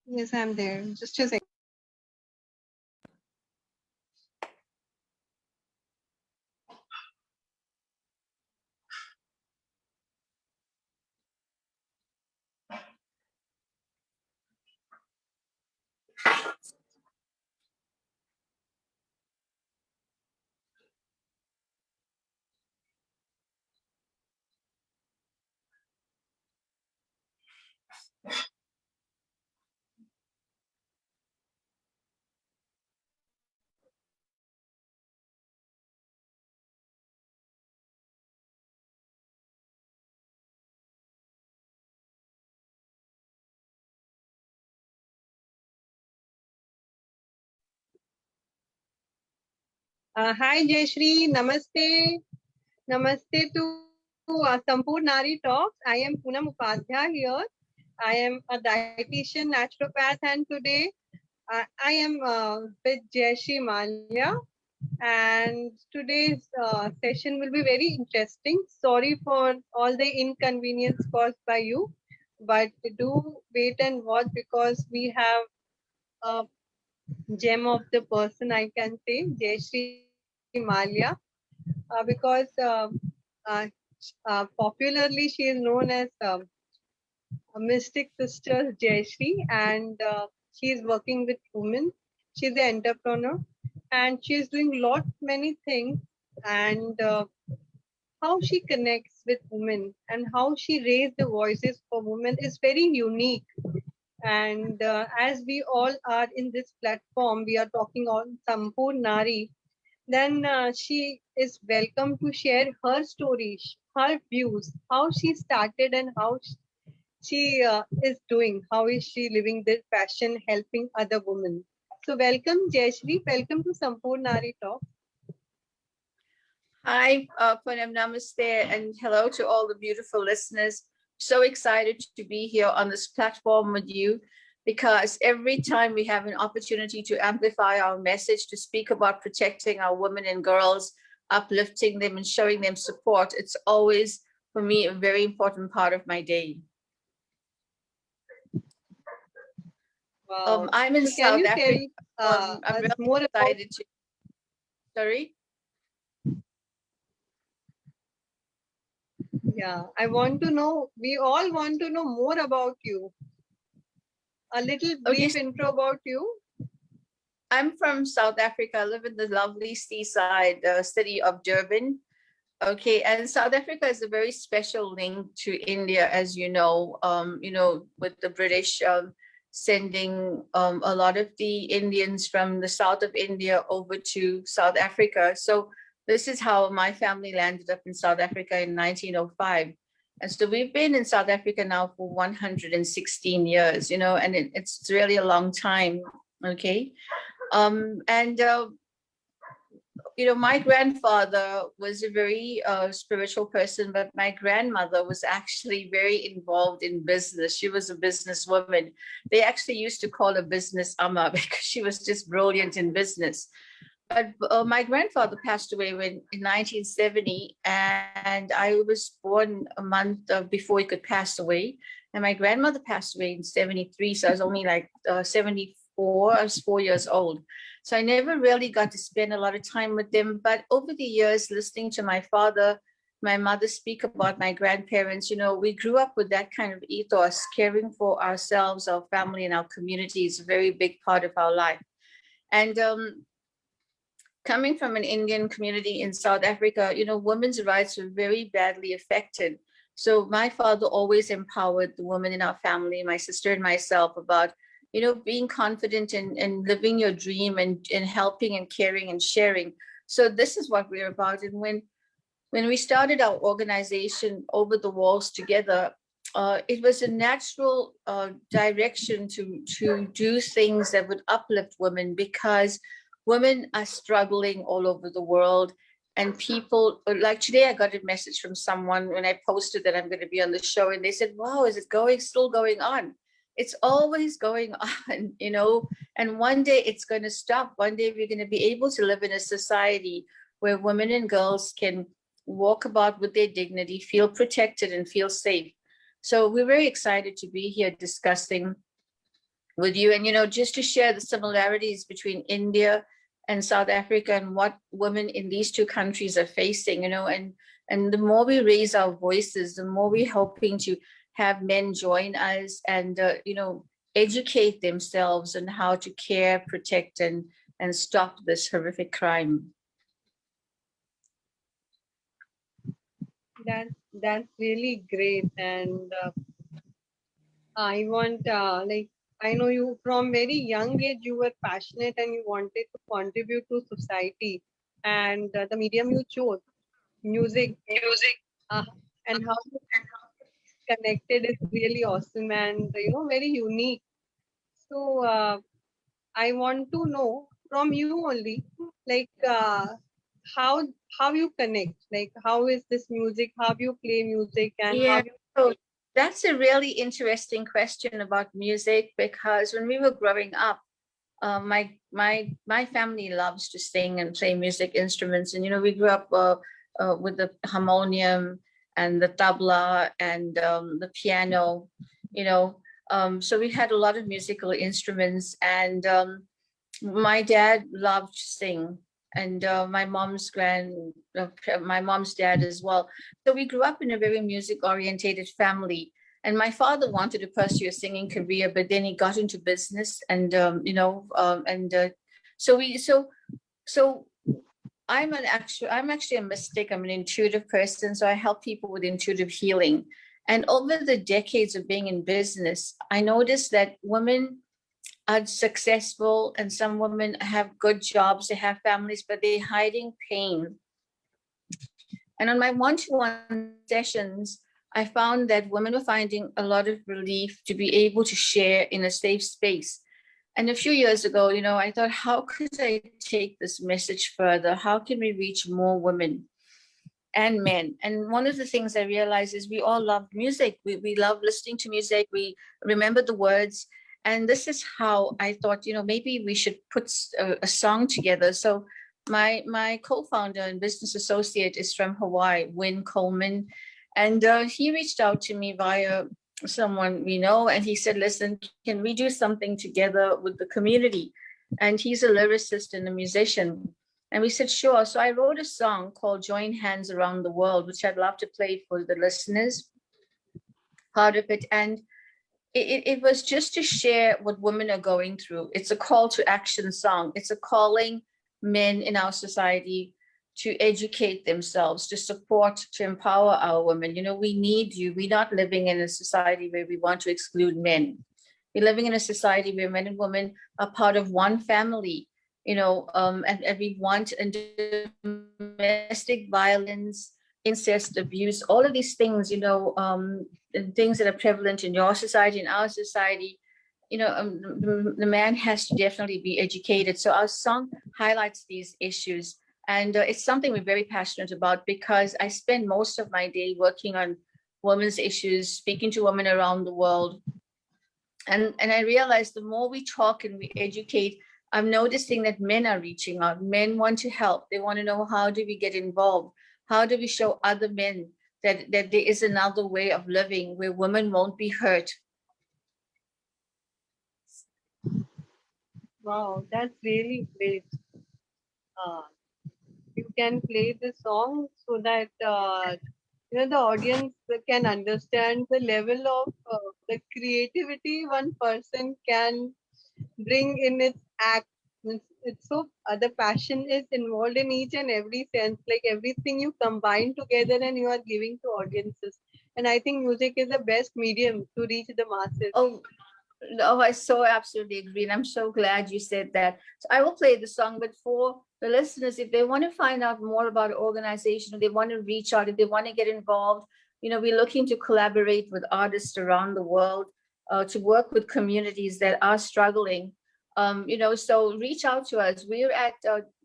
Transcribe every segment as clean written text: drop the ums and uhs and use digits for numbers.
Yes, I'm there. Just a second. Hi, Jayshree. Namaste. Namaste to Sampoorne Nari Talks. I am Poonam Upadhyay here. I am a dietitian, naturopath, and today I am with Jayshree Mallaya. And today's session will be very interesting. Sorry for all the inconvenience caused by you, but do wait and watch because we have a gem of the person, I can say, Jayshree Mallya, because uh, popularly she is known as Mystic Sisters Jayshree, and she is working with women. She's an entrepreneur, and she is doing lot many things. And how she connects with women and how she raised the voices for women is very unique. And as we all are in this platform, we are talking on Sampoorne Nari, then she is welcome to share her story, her views, how she started and how she is doing, how is she living this passion, helping other women. So welcome, Jayshree. Welcome to Sampoorne Nari Talk. Hi, Poonam, namaste, and hello to all the beautiful listeners. So excited to be here on this platform with you, because every time we have an opportunity to amplify our message, to speak about protecting our women and girls, uplifting them and showing them support, it's always, for me, a very important part of my day. Wow. I'm in So can South you Africa. tell I'm us really more about? excited to. Sorry? Yeah, I want to know. We all want to know more about you. A little Okay, brief intro about you. I'm from South Africa. I live in the lovely seaside city of Durban. Okay, and South Africa is a very special link to India, as you know, with the British sending a lot of the Indians from the south of India over to South Africa. So this is how my family landed up in South Africa in 1905. And so we've been in South Africa now for 116 years, you know, and it's really a long time. Okay. And you know, my grandfather was a very spiritual person, but my grandmother was actually very involved in business. She was a businesswoman. They actually used to call her business amma because she was just brilliant in business. But my grandfather passed away in 1970, and I was born a month before he could pass away. And my grandmother passed away in 73, so I was only like 74. I was 4 years old. So I never really got to spend a lot of time with them. But over the years, listening to my father, my mother speak about my grandparents, you know, we grew up with that kind of ethos. Caring for ourselves, our family, and our community is a very big part of our life. And coming from an Indian community in South Africa, you know, women's rights were very badly affected. So my father always empowered the women in our family, my sister and myself, about, you know, being confident and living your dream and helping and caring and sharing. So this is what we're about. And when we started our organization, Over the Walls Together, it was a natural direction to do things that would uplift women, because women are struggling all over the world. And people, like today, I got a message from someone when I posted that I'm going to be on the show, and they said, "Wow, is it still going on?" It's always going on, you know. And one day it's going to stop. One day we're going to be able to live in a society where women and girls can walk about with their dignity, feel protected and feel safe. So we're very excited to be here discussing with you, and just to share the similarities between India and South Africa and what women in these two countries are facing, and the more we raise our voices, the more we're hoping to have men join us and educate themselves on how to care, protect, and stop this horrific crime. That's really great, and I want I know you from very young age you were passionate and you wanted to contribute to society, and the medium you chose, music, uh, and how you connected is really awesome and very unique. So I want to know from you only, like how how you connect, like how is this music, how you play music, and how Yeah, you so that's a really interesting question about music, because when we were growing up, my family loves to sing and play music instruments, and we grew up with the harmonium and the tabla and the piano, so we had a lot of musical instruments, and my dad loved to sing, and my mom's dad as well. So we grew up in a very music orientated family. And my father wanted to pursue a singing career, but then he got into business, and so we so I'm actually a mystic. I'm an intuitive person, so I help people with intuitive healing. And over the decades of being in business, I noticed that women are successful, and some women have good jobs, they have families, but they're hiding pain. And on my one-to-one sessions, I found that women were finding a lot of relief to be able to share in a safe space. And a few years ago, I thought, how could I take this message further? How can we reach more women and men? And one of the things I realized is we all love music. We love listening to music. We remember the words. And this is how I thought, maybe we should put a song together. So my co-founder and business associate is from Hawaii, Win Coleman. And he reached out to me via someone we know. And he said, listen, can we do something together with the community? And he's a lyricist and a musician. And we said, sure. So I wrote a song called Join Hands Around the World, which I'd love to play for the listeners, part of it. And it was just to share what women are going through. It's a call to action song. It's a calling men in our society to educate themselves, to support, to empower our women. We need you. We're not living in a society where we want to exclude men. We're living in a society where men and women are part of one family, and we want domestic violence, incest, abuse, all of these things, things that are prevalent in your society, in our society. The man has to definitely be educated. So our song highlights these issues. And it's something we're very passionate about, because I spend most of my day working on women's issues, speaking to women around the world. And I realized the more we talk and we educate, I'm noticing that men are reaching out. Men want to help. They want to know, how do we get involved? How do we show other men that there is another way of living where women won't be hurt? wow, that's really great. Uh, you can play the song so that the audience can understand the level of the creativity one person can bring in its act. It's so the passion is involved in each and every sense, like everything you combine together and you are giving to audiences. And I think music is the best medium to reach the masses. Oh, no, I so absolutely agree. And I'm so glad you said that. So I will play the song, but for the listeners, if they want to find out more about the organization, if they want to reach out, if they want to get involved, we're looking to collaborate with artists around the world, to work with communities that are struggling. So reach out to us. We're at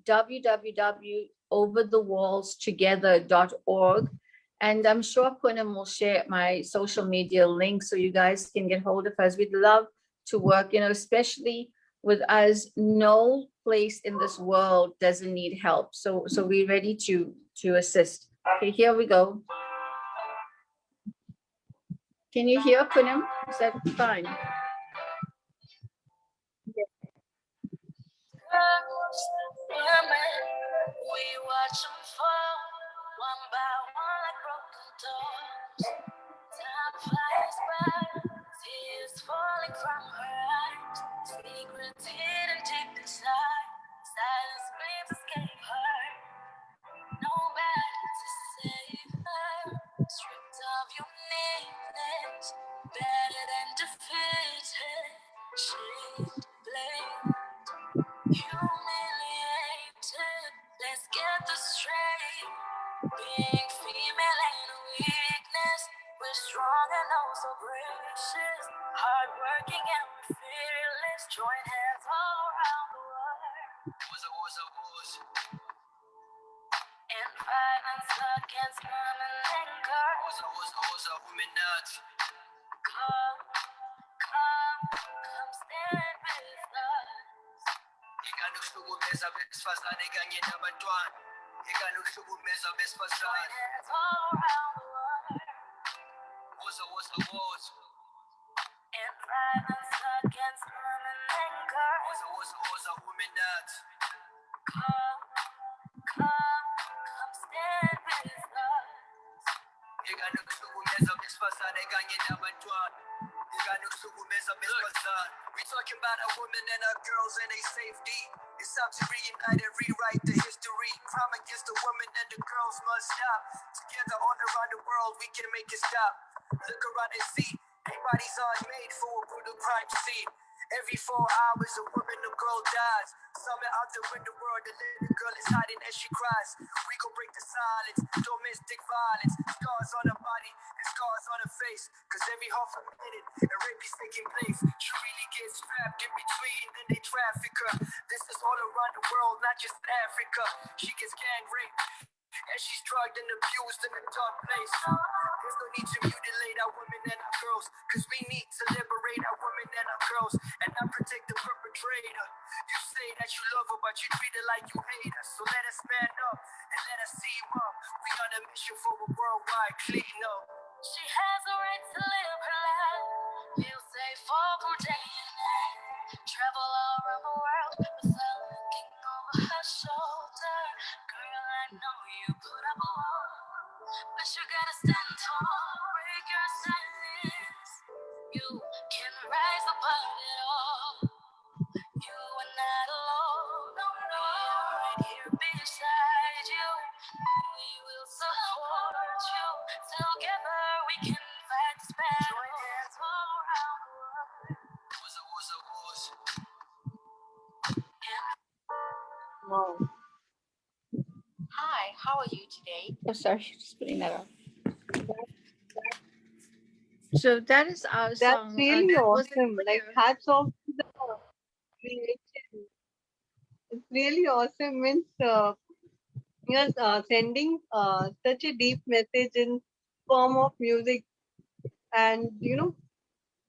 www.overthewallstogether.org. And I'm sure Poonam will share my social media link so you guys can get hold of us. We'd love to work, especially with us. No place in this world doesn't need help. So we're ready to assist. Okay, here we go. Can you hear Punam? Is that fine? We watch them fall one by one like broken dolls. Time flies by, tears falling from her eyes. Secrets hidden deep inside. Silence screams escape her. Nobody to save her. Stripped of uniqueness, battered and defeated. Shaped, blamed, humiliated. Let's get this straight. Being female ain't a weakness. We're strong and oh so gracious. Hardworking and we're fearless. Join hands all around the world. Was. In violence against women and girls. Women nuts. Come stand with us. Ikaluhlukumeza besifazane kanye nabantwana. Ikaluhlukumeza besifazane. All around the world. Woza. In violence against women and girls. Woza, women nuts. Come stand with us. Ikaluhlukumeza besifazane kanye nabantwana. We talking about our women and our girls and their safety. It's time to reunite and rewrite the history. Crime against the women and the girls must stop. Together all around the world we can make it stop. Look around and see, everybody's unmade for a brutal crime scene. Every 4 hours a woman or girl dies. Somewhere out there in the world, the little girl is hiding as she cries. We gon' break the silence, domestic violence. Scars on her body and scars on her face. Cause every half a minute, a rape is taking place. She really gets trapped in between, then they traffic her. This is all around the world, not just Africa. She gets gang raped, and she's drugged and abused in a dark place. There's no need to mutilate our women and our girls, cause we need to liberate our women and our girls, and not protect the perpetrator. You say that you love her, but you treat her like you hate her. So let us stand up and let us team up. We on a mission for a worldwide clean up. She has a right to live her life, feel safe all from day and night. Travel all around the world without looking over her shoulder. Girl, I know you put up a wall, but you gotta stand tall. Break your silence. You can rise above it all. You are not alone. No, no, right here beside you. We will support you. Together we can fight this battle. Join hands all around the world. Was. Wow. Hi, how are you today? Oh, sorry, just putting that up. So that is our That's song. really That was awesome. Like, hats off to the creation. It's really awesome. Means you're sending such a deep message in form of music, and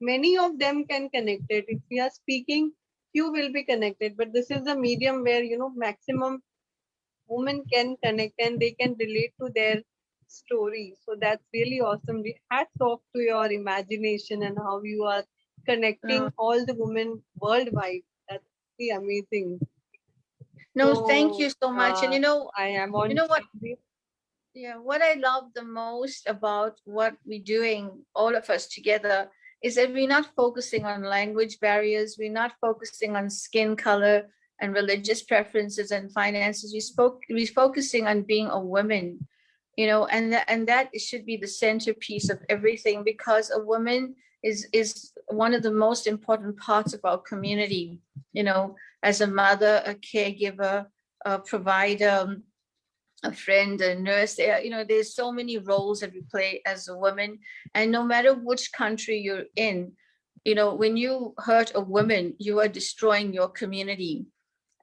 many of them can connect it. If we are speaking, few will be connected, but this is the medium where maximum women can connect and they can relate to their story. So that's really awesome. Hats off to your imagination and how you are connecting all the women worldwide. That's really amazing. No, thank So you so much. And I am on. you know what? Yeah, what I love the most about what we're doing, all of us together, is that we're not focusing on language barriers. We're not focusing on skin color and religious preferences and finances. We're focusing on being a woman, and that should be the centerpiece of everything, because a woman is one of the most important parts of our community. As a mother, a caregiver, a provider, a friend, a nurse. There's so many roles that we play as a woman, and no matter which country you're in, when you hurt a woman, you are destroying your community.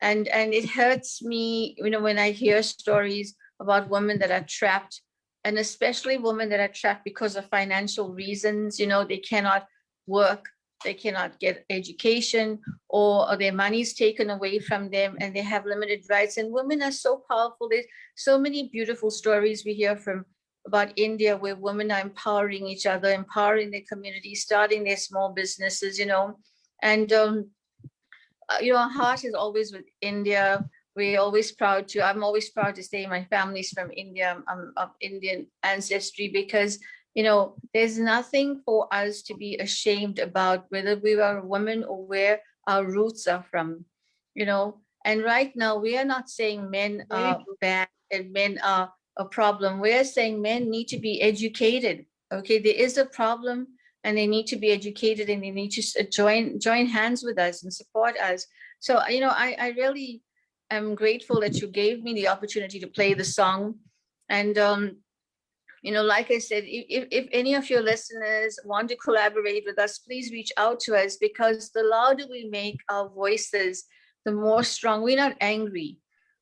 And it hurts me, when I hear stories about women that are trapped, and especially women that are trapped because of financial reasons. They cannot work, they cannot get education, or their money is taken away from them and they have limited rights. And women are so powerful. There's so many beautiful stories we hear from about India, where women are empowering each other, empowering their community, starting their small businesses, and our heart is always with India. We're always proud to, I'm always proud to say my family's from India. I'm of Indian ancestry, because, there's nothing for us to be ashamed about, whether we are a woman or where our roots are from, And right now, we are not saying men Very are true. bad and men are a problem. We are saying men need to be educated. Okay, there is a problem, and they need to be educated, and they need to join hands with us and support us. So I really am grateful that you gave me the opportunity to play the song. And like I said, if any of your listeners want to collaborate with us, please reach out to us, because the louder we make our voices, the more strong. We're not angry.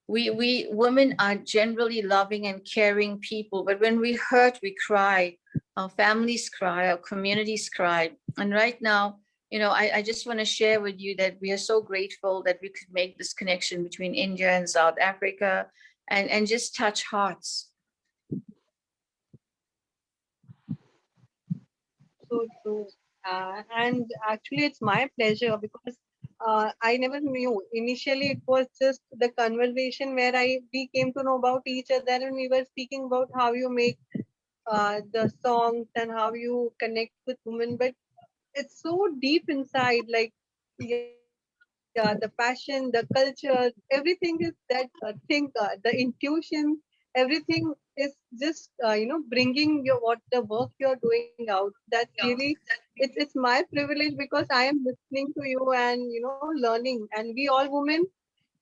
We women are generally loving and caring people, but when we hurt, we cry. Our families cry, our communities cry. And right now, I just want to share with you that we are so grateful that we could make this connection between India and South Africa, and just touch hearts. So true. And actually, it's my pleasure because I never knew. Initially, it was just the conversation where we came to know about each other, and we were speaking about how you make the songs and how you connect with women. But it's so deep inside, like, yeah, the passion, the culture, everything is that thing, the intuition, everything is just bringing your what the work you're doing out. That's really, it's my privilege because I am listening to you and learning, and we all women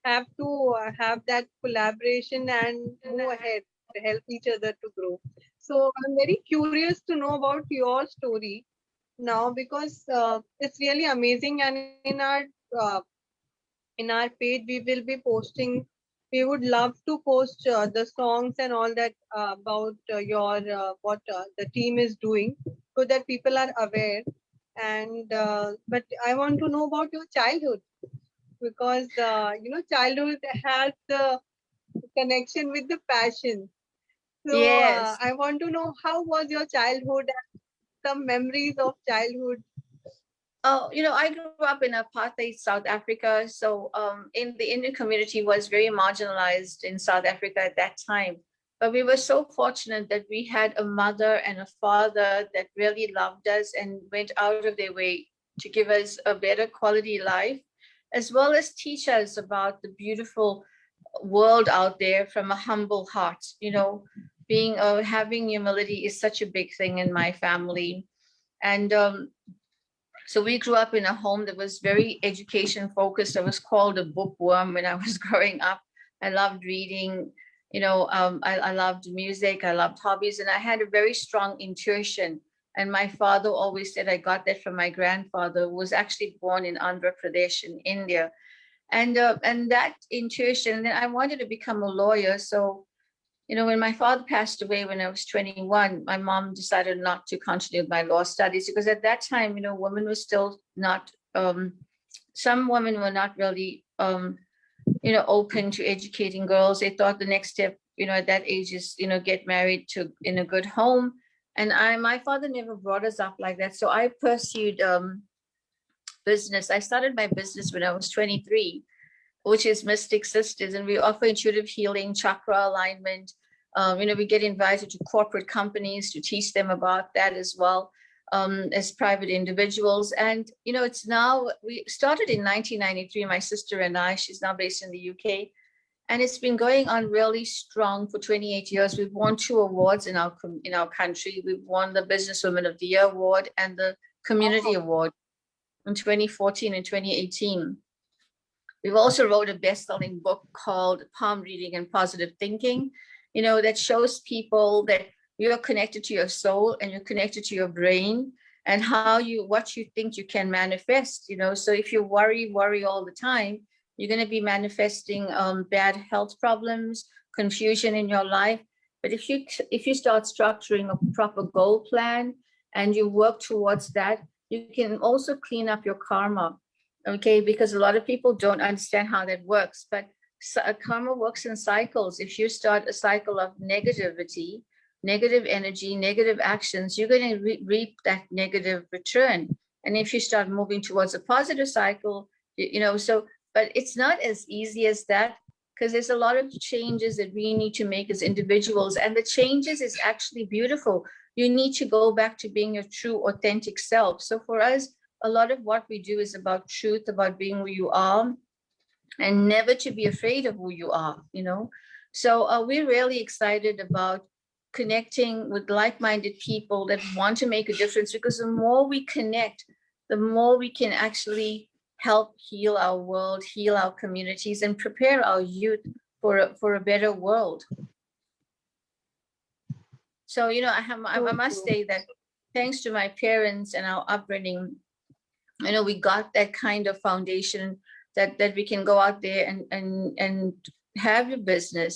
have to have that collaboration and move ahead, help each other to grow. So I'm very curious to know about your story now, because it's really amazing. And in our page we will be posting, we would love to post the songs and all that about your what the team is doing, so that people are aware. And but I want to know about your childhood, because childhood has the connection with the passion. So Yes. I want to know, how was your childhood and some memories of childhood. Oh, I grew up in apartheid South Africa. So in the Indian community was very marginalized in South Africa at that time. But we were so fortunate that we had a mother and a father that really loved us and went out of their way to give us a better quality life, as well as teach us about the beautiful world out there from a humble heart. Being having humility is such a big thing in my family. And so we grew up in a home that was very education focused. I was called a bookworm when I was growing up. I loved reading, I loved music, I loved hobbies, and I had a very strong intuition. And my father always said I got that from my grandfather, who was actually born in Andhra Pradesh in India. And that intuition, then I wanted to become a lawyer. So when my father passed away when I was 21, my mom decided not to continue with my law studies, because at that time, women were still not, some women were not really, open to educating girls. They thought the next step, at that age is, get married to in a good home. And my father never brought us up like that. So I pursued business. I started my business when I was 23, which is Mystic Sisters, and we offer intuitive healing, chakra alignment. We get invited to corporate companies to teach them about that as well, as private individuals. And it's now, we started in 1993. My sister and I. She's now based in the UK, and it's been going on really strong for 28 years. We've won 2 awards in our country. We've won the Businesswoman of the Year award and the Community Oh, Award in 2014 and 2018. We've also wrote a best-selling book called Palm Reading and Positive Thinking, that shows people that you're connected to your soul and you're connected to your brain, and what you think you can manifest. So if you worry all the time, you're going to be manifesting bad health problems, confusion in your life. But if you start structuring a proper goal plan and you work towards that, you can also clean up your karma. Okay, because a lot of people don't understand how that works, but karma works in cycles. If you start a cycle of negativity, negative energy, negative actions, you're going to reap that negative return. And if you start moving towards a positive cycle, so, but it's not as easy as that, because there's a lot of changes that we need to make as individuals. And the changes is actually beautiful. You need to go back to being your true, authentic self. So for us, a lot of what we do is about truth, about being who you are, and never to be afraid of who you are. So we're really excited about connecting with like-minded people that want to make a difference, because the more we connect, the more we can actually help heal our world, heal our communities, and prepare our youth for a better world. So, I So must true. say that thanks to my parents and our upbringing, we got that kind of foundation that we can go out there and have your business,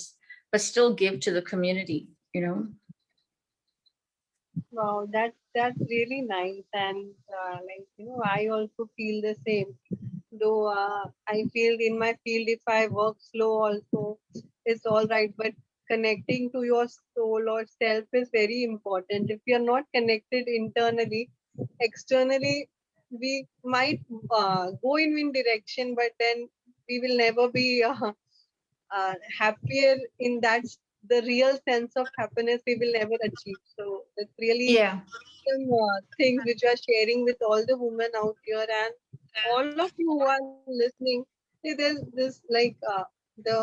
but still give to the community. Wow, that's really nice, and I also feel the same. Though I feel in my field, if I work slow, also it's all right. But connecting to your soul or self is very important. If we are not connected internally, externally, we might go in one direction, but then we will never be happier in that. The real sense of happiness we will never achieve. So that's really Yeah. some things which you are sharing with all the women out here, and all of you who are listening. See, there's this like the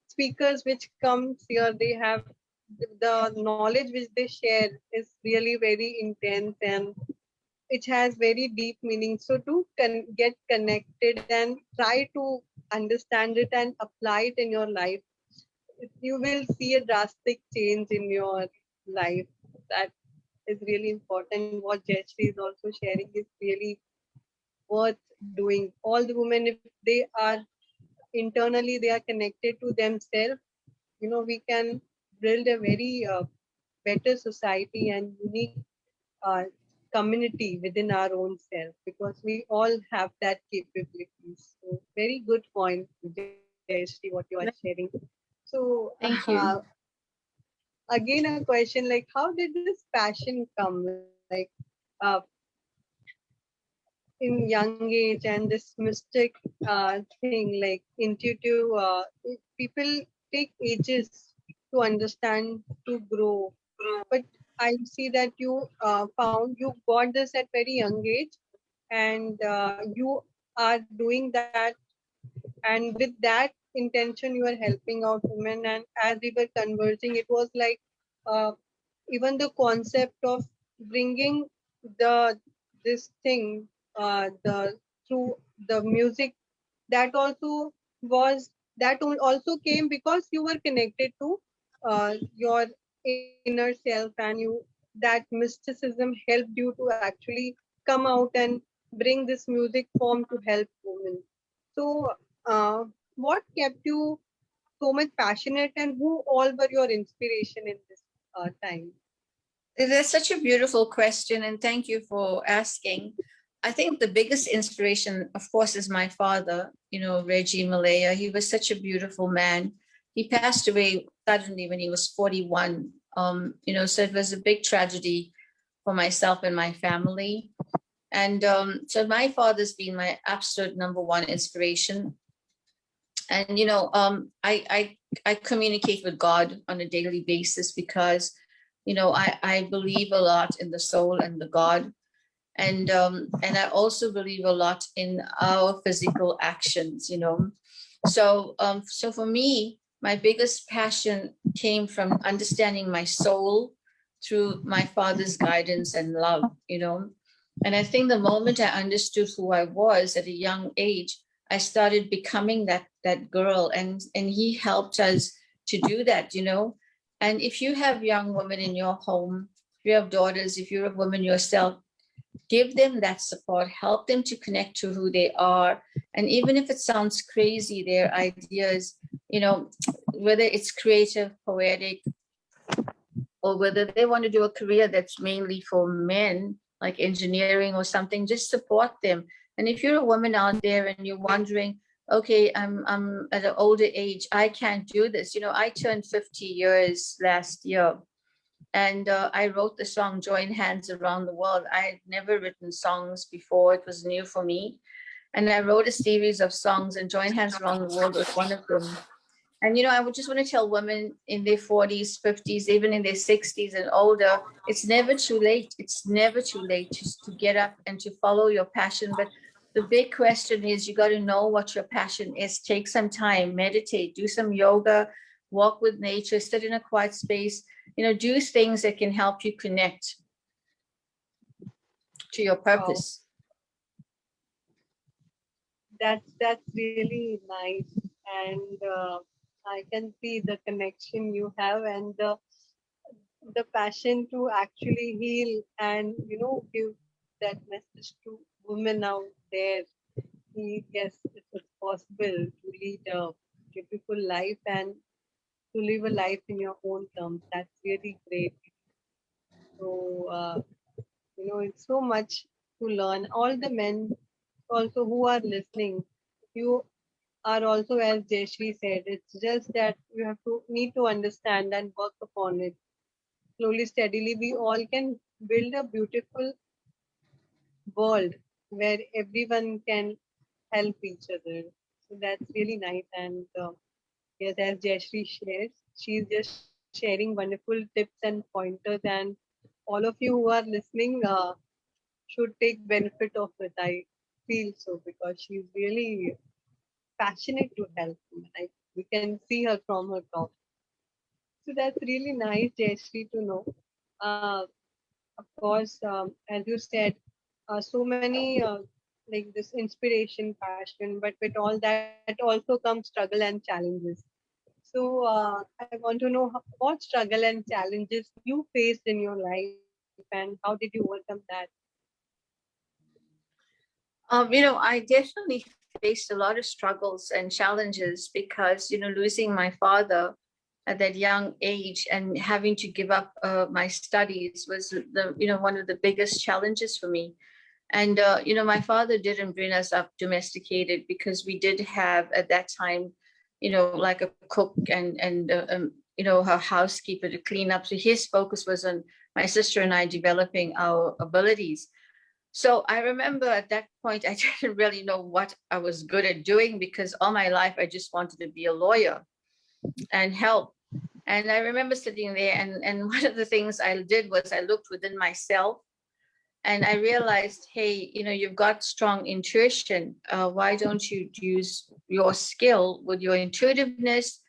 speakers which comes here, they have the knowledge which they share is really very intense, and it has very deep meaning. So to get connected and try to understand it and apply it in your life, you will see a drastic change in your life. That is really important. What Jayshree is also sharing is really worth doing. All the women, if they are internally, they are connected to themselves, we can build a very better society and unique uh, community within our own self, because we all have that capabilities. So very good point, Jayshree, what you are sharing. So Thank you. again, a question like, how did this passion come? Like, uh, in young age, and this mystic thing like intuitive, people take ages to understand, to grow, but I see that you found you got this at very young age, and you are doing that, and with that intention you are helping out women. And as we were conversing, it was like uh, even the concept of bringing the this thing, the through the music, that also was, also came because you were connected to your inner self, and you, that mysticism helped you to actually come out and bring this music form to help women. So what kept you so much passionate, and who all were your inspiration in this time? That's such a beautiful question, and thank you for asking. I think the biggest inspiration, of course, is my father, Reggie Malaya. He was such a beautiful man. He passed away suddenly when he was 41. So it was a big tragedy for myself and my family. And so my father's been my absolute number one inspiration. And I communicate with God on a daily basis because I believe a lot in the soul and the God, and I also believe a lot in our physical actions. So for me, my biggest passion came from understanding my soul through my father's guidance and love. And I think the moment I understood who I was at a young age, I started becoming that girl, and he helped us to do that. And if you have young women in your home, if you have daughters, if you're a woman yourself, give them that support, help them to connect to who they are. And even if it sounds crazy, their ideas, whether it's creative, poetic, or whether they want to do a career that's mainly for men, like engineering or something, just support them. And if you're a woman out there and you're wondering, okay, I'm at an older age, I can't do this. You know, I turned 50 years last year, and I wrote the song Join Hands Around the World. I had never written songs before. It was new for me. And I wrote a series of songs, and Join Hands Around the World was one of them. And, you know, I would just want to tell women in their 40s, 50s, even in their 60s and older, it's never too late. It's never too late to get up and to follow your passion. But the big question is, you got to know what your passion is. Take some time, meditate, do some yoga, walk with nature, sit in a quiet space, you know, do things that can help you connect to your Wow, purpose. that's really nice, and I can see the connection you have and the passion to actually heal and give that message to women out there. Yes, it's possible to lead a beautiful life and to live a life in your own terms. That's really great. So, it's so much to learn. All the men also who are listening, you are also, as Jayshree said, it's just that you have to need to understand and work upon it. Slowly, steadily, we all can build a beautiful world where everyone can help each other. So that's really nice. And yes, as Jayshree shares, she's just sharing wonderful tips and pointers. And all of you who are listening should take benefit of it. I feel so because she's really passionate to help. We can see her from her talk. So that's really nice, Jayshree, to know. Uh, of course, as you said, so many like this inspiration, passion, but with all that also comes struggle and challenges. So I want to know what struggle and challenges you faced in your life and how did you overcome that? You know, I definitely faced a lot of struggles and challenges because, you know, losing my father at that young age and having to give up my studies was one of the biggest challenges for me. And, you know, my father didn't bring us up domesticated because we did have at that time, you know, like a cook and her housekeeper to clean up. So his focus was on my sister and I developing our abilities. So I remember at that point, I didn't really know what I was good at doing because all my life I just wanted to be a lawyer and help. And I remember sitting there, and one of the things I did was I looked within myself and I realized, hey, you know, you've got strong intuition. Why don't you use your skill with your intuitiveness,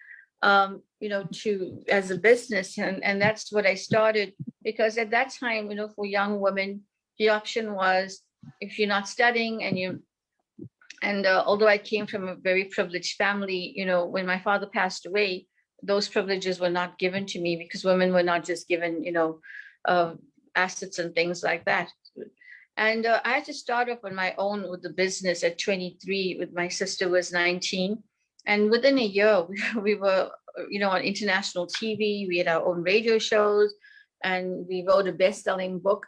you know, to as a business? And that's what I started because at that time, you know, for young women, the option was if you're not studying and although I came from a very privileged family, you know, when my father passed away, those privileges were not given to me because women were not just given, you know, uh, assets and things like that. And I had to start off on my own with the business at 23, with my sister was 19. And within a year, we were, you know, on international TV. We had our own radio shows, and we wrote a best-selling book.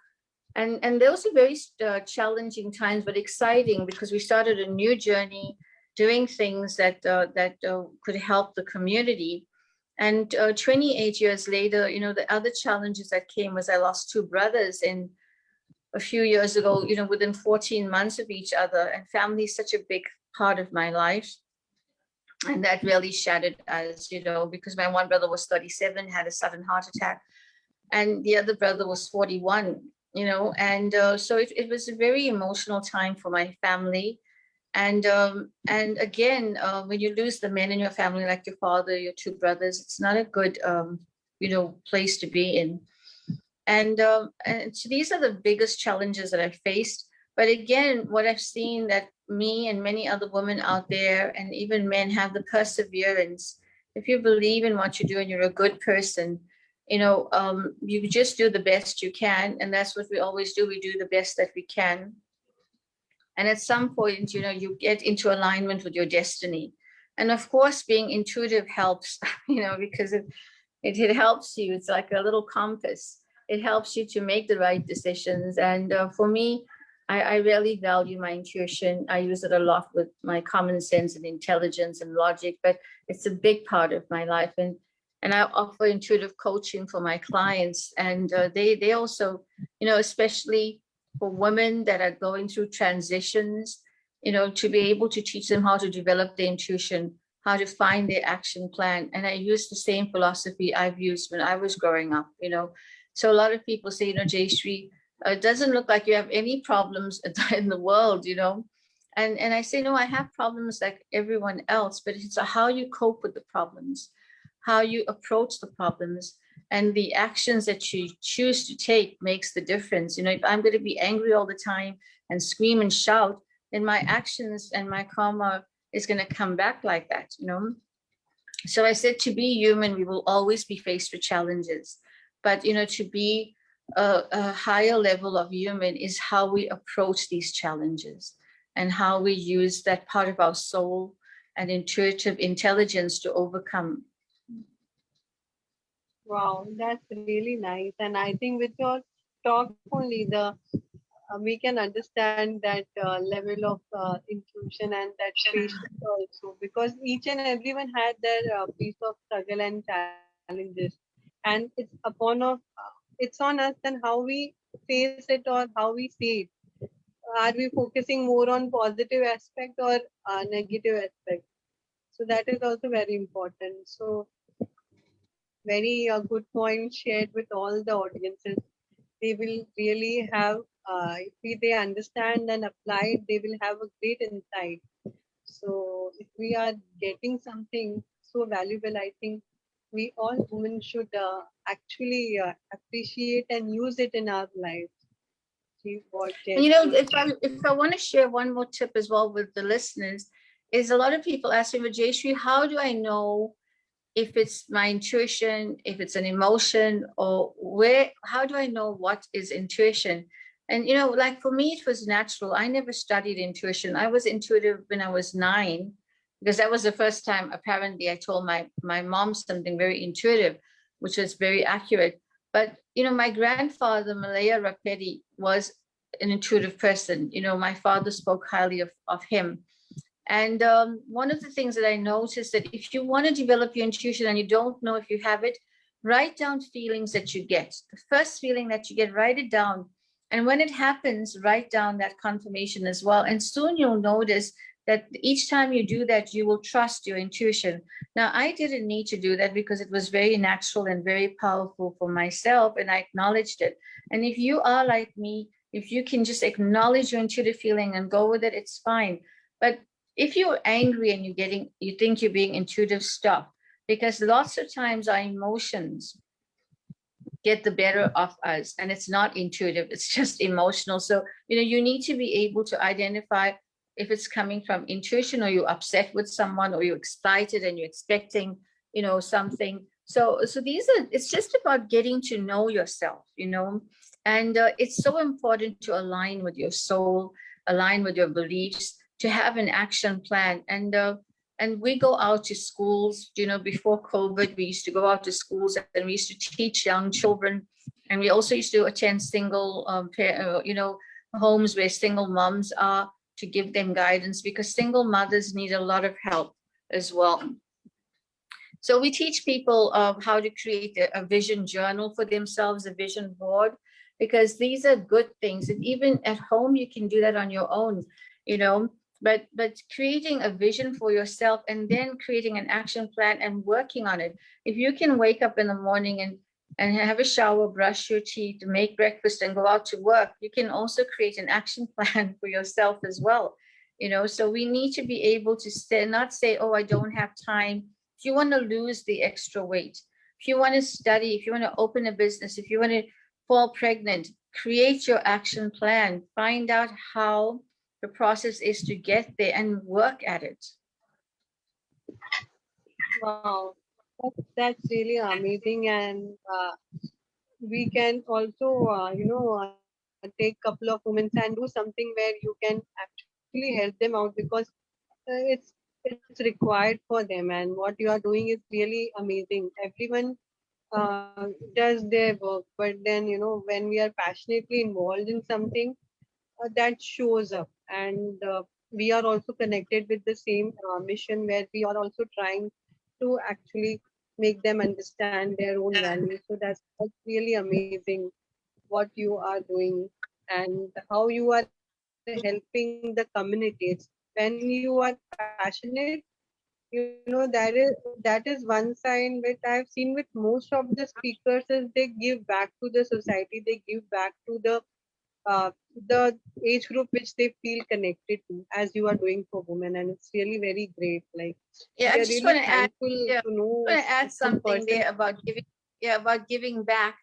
And those were very challenging times, but exciting because we started a new journey, doing things that could help the community. And 28 years later, you know, the other challenges that came was I lost two brothers in a few years ago, you know, within 14 months of each other. And family is such a big part of my life. And that really shattered us, you know, because my one brother was 37, had a sudden heart attack, and the other brother was 41, you know. And so it was a very emotional time for my family. And again, when you lose the men in your family, like your father, your two brothers, it's not a good, you know, place to be in. And so these are the biggest challenges that I faced. But again, what I've seen that me and many other women out there and even men have the perseverance. If you believe in what you do and you're a good person, you know, you just do the best you can. And that's what we always do. We do the best that we can. And at some point, you know, you get into alignment with your destiny. And of course, being intuitive helps, you know, because it helps you. It's like a little compass. It helps you to make the right decisions. And for me, I really value my intuition. I use it a lot with my common sense and intelligence and logic, but it's a big part of my life. And I offer intuitive coaching for my clients, and they also, especially for women that are going through transitions, to be able to teach them how to develop their intuition, how to find their action plan. And I use the same philosophy I've used when I was growing up. So a lot of people say, Jayshree, it doesn't look like you have any problems in the world. And I say, no, I have problems like everyone else, but it's how you cope with the problems, how you approach the problems, and the actions that you choose to take makes the difference. If I'm going to be angry all the time and scream and shout, then my actions and my karma is going to come back like that. So I said, to be human, we will always be faced with challenges. But, to be a higher level of human is how we approach these challenges and how we use that part of our soul and intuitive intelligence to overcome. Wow, that's really nice. And I think with your talk only, we can understand that level of inclusion and that patience also, because each and everyone had their piece of struggle and challenges, and it's upon of it's on us then how we face it or how we see it. Are we focusing more on positive aspect or negative aspect? So that is also very important. So very good point shared with all the audiences. They will really have, if they understand and apply it, they will have a great insight. So if we are getting something so valuable, I think we all women should actually appreciate and use it in our lives. See what And Jayshree. if I want to share one more tip as well with the listeners, is a lot of people ask me, well, Jayshree, how do I know if it's my intuition, if it's an emotion, or how do I know what is intuition? And, like for me, it was natural. I never studied intuition. I was intuitive when I was 9, because that was the first time, apparently, I told my mom something very intuitive, which was very accurate. But, my grandfather, Mallaya was an intuitive person. My father spoke highly of him. And one of the things that I noticed, that if you want to develop your intuition and you don't know if you have it, write down feelings that you get. The first feeling that you get, write it down. And when it happens, write down that confirmation as well. And soon you'll notice that each time you do that, you will trust your intuition. Now, I didn't need to do that because it was very natural and very powerful for myself, and I acknowledged it. And if you are like me, if you can just acknowledge your intuitive feeling and go with it, it's fine. But if you're angry and you think you're being intuitive, stop. Because lots of times our emotions get the better of us, and it's not intuitive, it's just emotional. So you need to be able to identify if it's coming from intuition, or you're upset with someone, or you're excited and you're expecting something. So it's just about getting to know yourself. And it's so important to align with your soul, align with your beliefs, to have an action plan. And we go out to schools. Before COVID, we used to go out to schools and we used to teach young children. And we also used to attend single homes where single moms are, to give them guidance, because single mothers need a lot of help as well. So we teach people how to create a vision journal for themselves, a vision board, because these are good things. And even at home, you can do that on your own, you know. But creating a vision for yourself, and then creating an action plan and working on it. If you can wake up in the morning and have a shower, brush your teeth, make breakfast, and go out to work, you can also create an action plan for yourself as well. So we need to be able to not say, oh, I don't have time. If you want to lose the extra weight, if you want to study, if you want to open a business, if you want to fall pregnant, create your action plan. Find out how the process is to get there and work at it. Wow, that's really amazing, and we can also, take couple of moments and do something where you can actually help them out, because it's required for them, and what you are doing is really amazing. Everyone does their work, but then when we are passionately involved in something, that shows up, and we are also connected with the same mission, where we are also trying to actually make them understand their own values. So that's really amazing what you are doing, and how you are helping the communities. When you are passionate, that is one sign which I have seen with most of the speakers, is they give back to the society, they give back to the age group which they feel connected to, as you are doing for women, and it's really very great. Like, we Yeah, are I just really want to add, thankful yeah, to know I want to add some something person. there about giving, yeah, about giving back.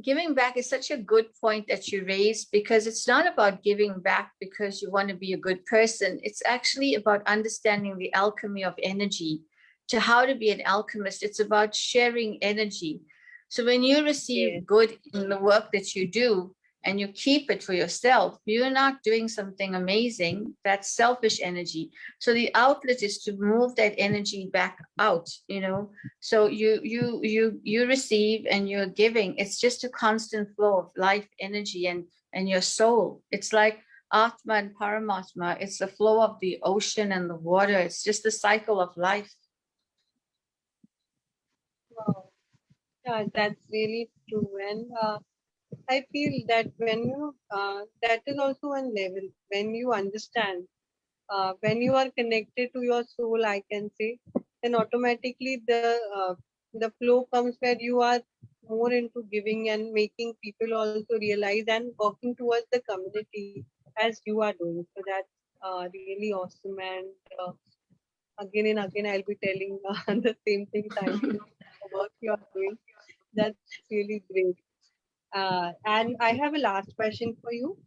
Giving back is such a good point that you raised, because it's not about giving back because you want to be a good person. It's actually about understanding the alchemy of energy, to how to be an alchemist. It's about sharing energy. So when you Yes, receive good in the work that you do and you keep it for yourself, you're not doing something amazing. That's selfish energy. So the outlet is to move that energy back out, so you receive and you're giving. It's just a constant flow of life energy and your soul. It's like atma and paramatma. It's the flow of the ocean and the water. It's just the cycle of life. wow. Yeah, that's really true. And I feel that when that is also one level when you understand, when you are connected to your soul, I can say, then automatically the flow comes where you are more into giving and making people also realize and working towards the community as you are doing. So that's really awesome. And again and again, I'll be telling the same thing. Thank you for the work you are doing. That's really great. And I have a last question for you.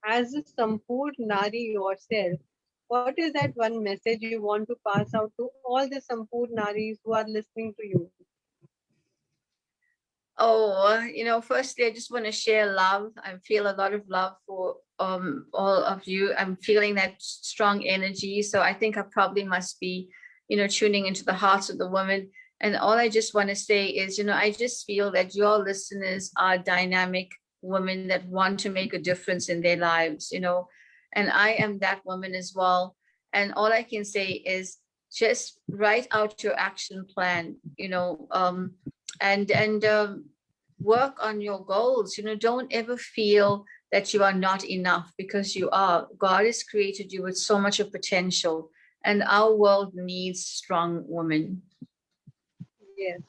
As a sampoorne Nari yourself, what is that one message you want to pass out to all the sampoorne Naris who are listening to you? Oh, firstly, I just want to share love. I feel a lot of love for all of you. I'm feeling that strong energy. So I think I probably must be, tuning into the hearts of the women. And all I just want to say is, I just feel that your listeners are dynamic women that want to make a difference in their lives, and I am that woman as well. And all I can say is just write out your action plan, and work on your goals. Don't ever feel that you are not enough, because you are. God has created you with so much of potential, and our world needs strong women. Yes,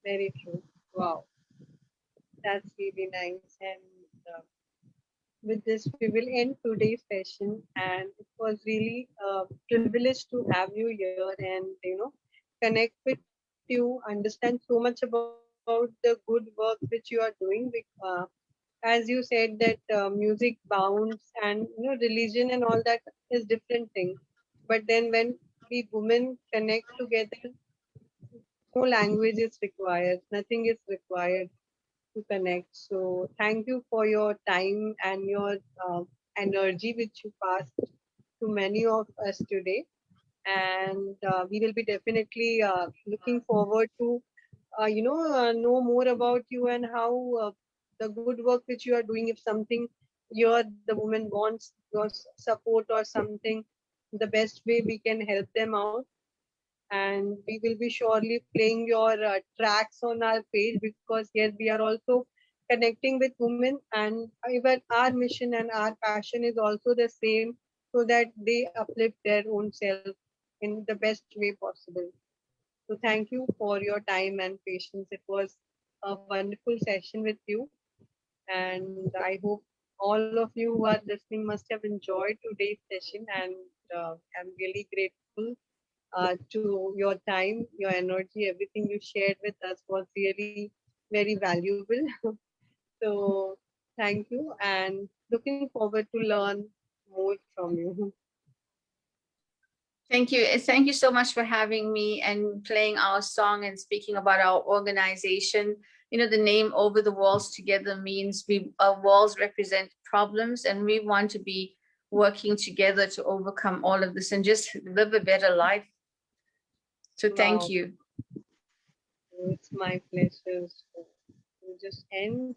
very true. Wow, that's really nice. And with this, we will end today's session. And it was really a privilege to have you here and connect with you, understand so much about the good work which you are doing. As you said that music bounds and religion and all that is different thing, but then when we women connect together, no language is required, nothing is required to connect. So thank you for your time and your energy which you passed to many of us today. And we will be definitely looking forward to know more about you and how the good work which you are doing. If something your the woman wants your support or something, the best way we can help them out. And we will be surely playing your tracks on our page, because here we are also connecting with women, and even our mission and our passion is also the same, so that they uplift their own self in the best way possible. So thank you for your time and patience. It was a wonderful session with you, and I hope all of you who are listening must have enjoyed today's session. And I'm really grateful to your time, your energy, everything you shared with us was really very valuable. So thank you, and looking forward to learn more from you. Thank you. Thank you so much for having me and playing our song and speaking about our organization. The name Over the Walls Together means our walls represent problems, and we want to be working together to overcome all of this and just live a better life. So thank Wow, you. It's my pleasure. So we'll just end